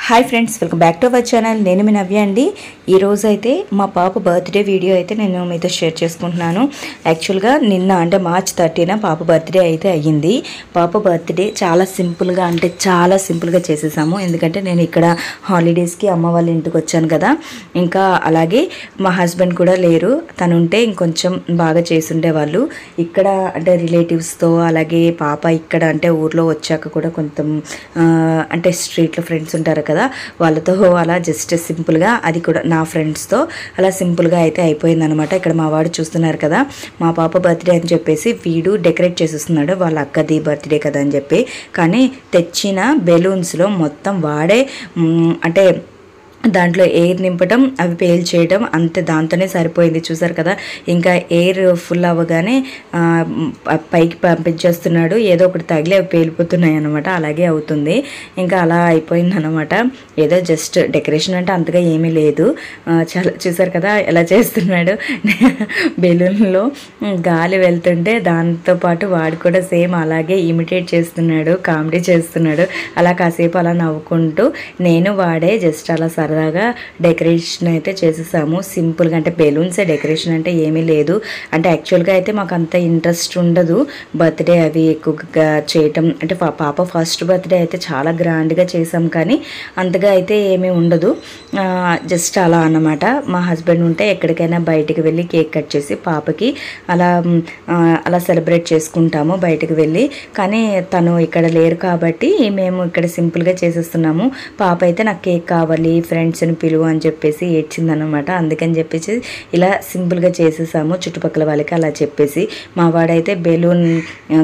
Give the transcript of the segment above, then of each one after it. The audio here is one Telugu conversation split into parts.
Hi friends, welcome back to our channel. నేను మీ నవ్య అండి. ఈరోజు అయితే మా పాప బర్త్డే వీడియో అయితే నేను మీతో షేర్ చేసుకుంటున్నాను. యాక్చువల్గా నిన్న అంటే మార్చ్ 30న పాప బర్త్డే అయితే అయ్యింది. పాప బర్త్డే చాలా సింపుల్గా అంటే చాలా సింపుల్గా చేసేసాము. ఎందుకంటే నేను ఇక్కడ హాలిడేస్కి అమ్మ వాళ్ళ ఇంటికి వచ్చాను కదా. ఇంకా అలాగే మా హస్బెండ్ కూడా లేరు. తను ఉంటే ఇంకొంచెం బాగా చేసుండేవాళ్ళు. ఇక్కడ అంటే రిలేటివ్స్తో, అలాగే పాప ఇక్కడ అంటే ఊర్లో వచ్చాక కూడా కొంచెం అంటే స్ట్రీట్లో ఫ్రెండ్స్ ఉంటారు కదా, వాళ్ళతో అలా జస్ట్ సింపుల్గా, అది కూడా నా ఫ్రెండ్స్తో అలా సింపుల్గా అయితే అయిపోయింది అనమాట. ఇక్కడ మా వాడు చూస్తున్నారు కదా, మా పాప బర్త్డే అని చెప్పేసి వీడు డెకరేట్ చేసేస్తున్నాడు. వాళ్ళ అక్కది బర్త్డే కదా అని చెప్పి. కానీ తెచ్చిన బెలూన్స్లో మొత్తం వాడే అంటే దాంట్లో ఎయిర్ నింపటం, అవి పేల్ చేయడం, అంతే, దాంతోనే సరిపోయింది. చూసారు కదా, ఇంకా ఎయిర్ ఫుల్ అవ్వగానే పైకి పంపించేస్తున్నాడు. ఏదో ఒకటి తగిలి అవి పేలిపోతున్నాయి అనమాట. అలాగే అవుతుంది. ఇంకా అలా అయిపోయింది అనమాట. ఏదో జస్ట్ డెకరేషన్ అంటే అంతగా ఏమీ లేదు. చాలా చూసారు కదా ఎలా చేస్తున్నాడు. బెలూన్లో గాలి వెళ్తుంటే దాంతోపాటు వాడు కూడా సేమ్ అలాగే ఇమిటేట్ చేస్తున్నాడు, కామెడీ చేస్తున్నాడు. అలా కాసేపు అలా నవ్వుకుంటూ నేను వాడే జస్ట్ అలా సరదాగా డెకరేషన్ అయితే చేసేసాము సింపుల్గా. అంటే బెలూన్సే, డెకరేషన్ అంటే ఏమీ లేదు. అంటే యాక్చువల్గా అయితే మాకు అంత ఇంట్రెస్ట్ ఉండదు బర్త్డే అవి ఎక్కువగా చేయటం. అంటే పాప ఫస్ట్ బర్త్డే అయితే చాలా గ్రాండ్గా చేసాం, కానీ అంతగా అయితే ఏమీ ఉండదు. జస్ట్ అలా అన్నమాట. మా హస్బెండ్ ఉంటే ఎక్కడికైనా బయటికి వెళ్ళి కేక్ కట్ చేసి పాపకి అలా సెలబ్రేట్ చేసుకుంటాము బయటికి వెళ్ళి. కానీ తను ఇక్కడ లేరు కాబట్టి మేము ఇక్కడ సింపుల్గా చేసేస్తున్నాము. పాప అయితే నాకు కేక్ కావాలి, ఫ్రెండ్స్ని పిలువు అని చెప్పేసి ఏడ్చిందనమాట. అందుకని చెప్పేసి ఇలా సింపుల్గా చేసేసాము చుట్టుపక్కల వాళ్ళకి అలా చెప్పేసి. మా వాడైతే బెలూన్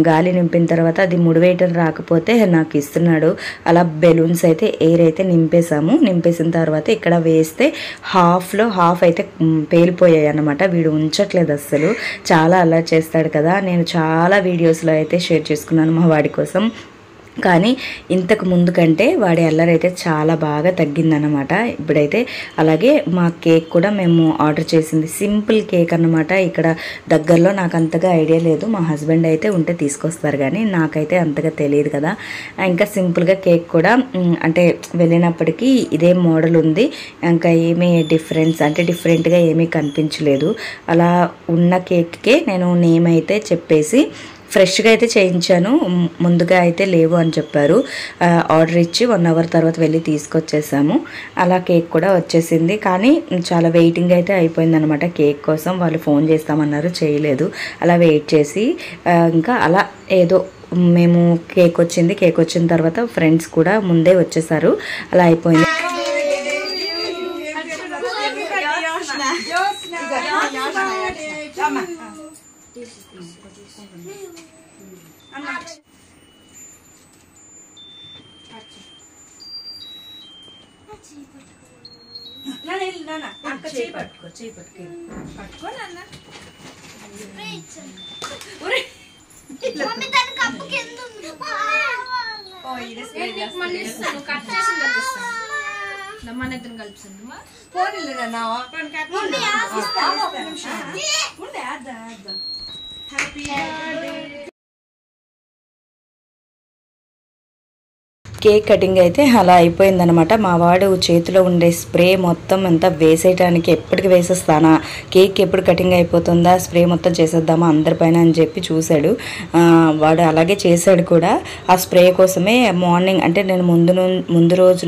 గాలి నింపిన తర్వాత అది ముడివేయటం రాకపోతే నాకు ఇస్తున్నాడు. అలా బెలూన్స్ అయితే ఎయిర్ అయితే నింపేసాము. నింపేసిన తర్వాత ఇక్కడ వేస్తే హాఫ్లో హాఫ్ అయితే పేలిపోయాయి అన్నమాట. వీడు ఉంచట్లేదు అస్సలు. చాలా అలా చేస్తాడు కదా. నేను చాలా వీడియోస్లో అయితే షేర్ చేసుకున్నాను మా వాడి కోసం. కానీ ఇంతకు ముందు కంటే వాడి అల్లరి అయితే చాలా బాగా తగ్గిందనమాట ఇప్పుడైతే. అలాగే మా కేక్ కూడా మేము ఆర్డర్ చేసింది సింపుల్ కేక్ అన్నమాట. ఇక్కడ దగ్గరలో నాకు అంతగా ఐడియా లేదు. మా హస్బెండ్ అయితే ఉంటే తీసుకొస్తారు, కానీ నాకైతే అంతగా తెలియదు కదా. ఇంకా సింపుల్గా కేక్ కూడా అంటే వెళ్ళినప్పటికీ ఇదే మోడల్ ఉంది. ఇంకా ఏమీ డిఫరెంట్గా ఏమీ కనిపించలేదు. అలా ఉన్న కేక్కే నేను నేమ్ అయితే చెప్పేసి ఫ్రెష్గా అయితే చేయించాను. ముందుగా అయితే లేవు అని చెప్పారు. ఆర్డర్ ఇచ్చి 1 అవర్ తర్వాత వెళ్ళి తీసుకొచ్చేసాము. అలా కేక్ కూడా వచ్చేసింది. కానీ చాలా వెయిటింగ్ అయితే అయిపోయిందనమాట కేక్ కోసం. వాళ్ళు ఫోన్ చేస్తామన్నారు, చేయలేదు. అలా వెయిట్ చేసి ఇంకా అలా ఏదో మేము కేక్ వచ్చిన తర్వాత ఫ్రెండ్స్ కూడా ముందే వచ్చేసారు. అలా అయిపోయింది. కేక్ కటింగ్ అయితే అలా అయిపోయిందనమాట. మా వాడు చేతిలో ఉండే స్ప్రే మొత్తం అంతా వేసేయటానికి ఎప్పటికి వేసేస్తానా, కేక్ ఎప్పుడు కటింగ్ అయిపోతుందా, స్ప్రే మొత్తం చేసేద్దామా అందరిపైన అని చెప్పి చూశాడు. వాడు అలాగే చేశాడు కూడా. ఆ స్ప్రే కోసమే మార్నింగ్ అంటే నేను ముందు రోజు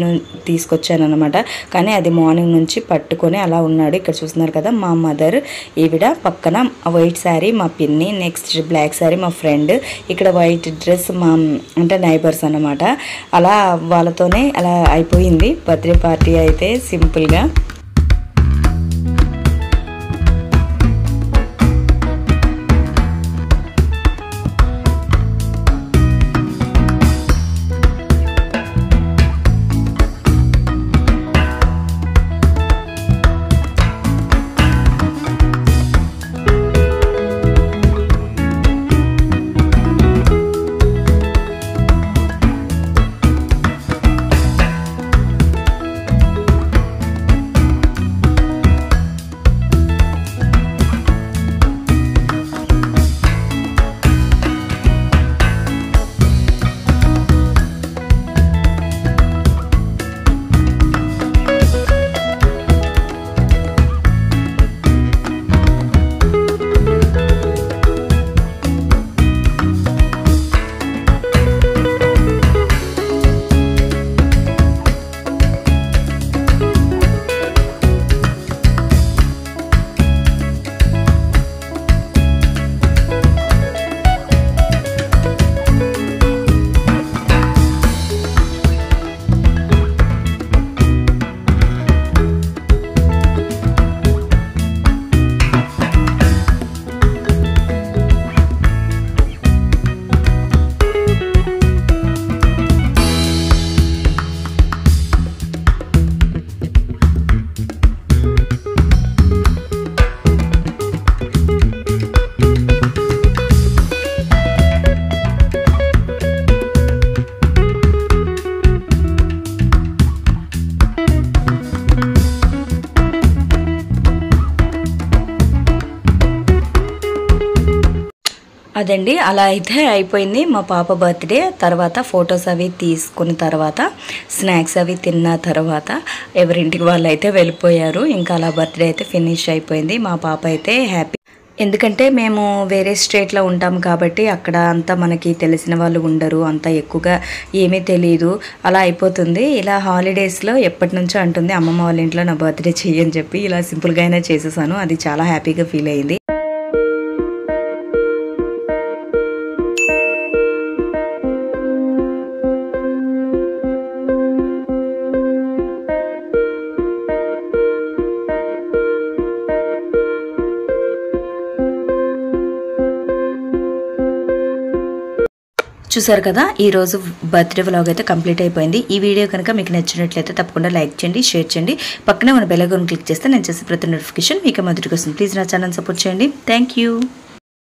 తీసుకొచ్చాను అనమాట. కానీ అది మార్నింగ్ నుంచి పట్టుకొని అలా ఉన్నాడు. ఇక్కడ చూస్తున్నారు కదా మా మదర్, ఈవిడ పక్కన వైట్ శారీ మా పిన్ని, నెక్స్ట్ బ్లాక్ శారీ మా ఫ్రెండ్, ఇక్కడ వైట్ డ్రెస్ మా అంటే నైబర్స్ అన్నమాట. అలా వాళ్ళతోనే అలా అయిపోయింది బర్త్డే పార్టీ అయితే సింపుల్గా. అదండి అలా అయితే అయిపోయింది మా పాప బర్త్డే. తర్వాత ఫొటోస్ అవి తీసుకున్న తర్వాత స్నాక్స్ అవి తిన్న తర్వాత ఎవరింటికి వాళ్ళు అయితే వెళ్ళిపోయారు. ఇంకా అలా బర్త్డే అయితే ఫినిష్ అయిపోయింది. మా పాప అయితే హ్యాపీ. ఎందుకంటే మేము వేరే స్టేట్లో ఉంటాము కాబట్టి అక్కడ అంతా మనకి తెలిసిన వాళ్ళు ఉండరు, అంత ఎక్కువగా ఏమీ తెలియదు, అలా అయిపోతుంది. ఇలా హాలిడేస్లో ఎప్పటి నుంచో అంటుంది అమ్మమ్మ వాళ్ళ ఇంట్లో నా బర్త్డే చెయ్యని చెప్పి. ఇలా సింపుల్గా అయినా చేసేసాను. అది చాలా హ్యాపీగా ఫీల్ అయింది. చూసారు కదా, ఈరోజు బర్త్డే వ్లాగ్ అయితే కంప్లీట్ అయిపోయింది. ఈ వీడియో కనుక మీకు నచ్చినట్లయితే తప్పకుండా లైక్ చేయండి, షేర్ చేయండి. పక్కనే మన బెల్ ఐకాన్ క్లిక్ చేస్తే నేను చేసే ప్రతి నోటిఫికేషన్ మీకు మొదటికి వస్తుంది. ప్లీజ్ నా ఛానల్ సపోర్ట్ చేయండి. Thank you.